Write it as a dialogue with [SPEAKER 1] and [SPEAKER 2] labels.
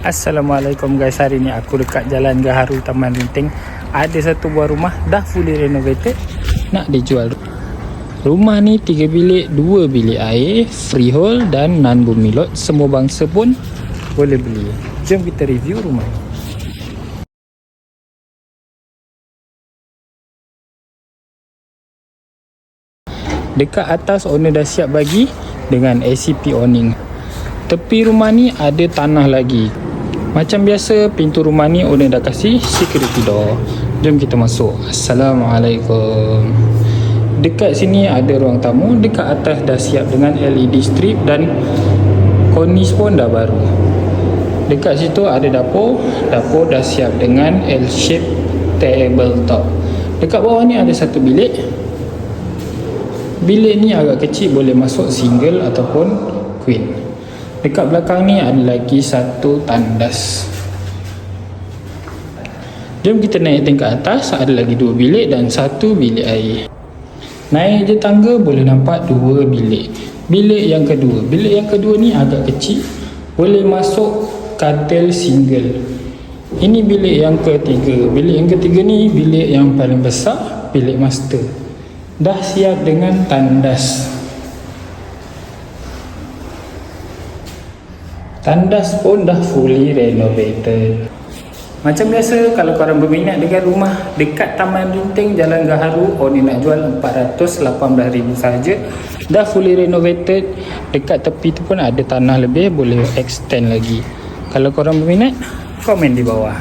[SPEAKER 1] Assalamualaikum guys, hari ni aku dekat Jalan Gaharu Taman Rinting. Ada satu buah rumah dah fully renovated nak dijual. Rumah ni 3 bilik, 2 bilik air, freehold dan non bumi lot. Semua bangsa pun boleh beli. Jom kita review rumah ni. Dekat atas owner dah siap bagi dengan ACP awning. Tepi rumah ni ada tanah lagi. Macam biasa, pintu rumah ni owner dah kasih security door. Jom kita masuk. Assalamualaikum. Dekat sini ada ruang tamu. Dekat atas dah siap dengan LED strip dan cornice pun dah baru. Dekat situ ada dapur. Dapur dah siap dengan L-shape tabletop. Dekat bawah ni ada satu bilik. Bilik ni agak kecil, boleh masuk single ataupun queen. Dekat belakang ni ada lagi satu tandas. Jom kita naik tingkat atas. Ada lagi 2 bilik dan 1 bilik air. Naik je tangga boleh nampak 2 bilik. Bilik yang kedua ni agak kecil, boleh masuk katil single. Ini bilik yang ketiga. Bilik yang ketiga ni bilik yang paling besar, bilik master. Dah siap dengan tandas. Tandas pun dah fully renovated. Macam biasa, kalau korang berminat dengan rumah dekat Taman Rinting, Jalan Gaharu, owner nak jual 418,000 saja. Dah fully renovated. Dekat tepi tu pun ada tanah lebih, boleh extend lagi. Kalau korang berminat, komen di bawah.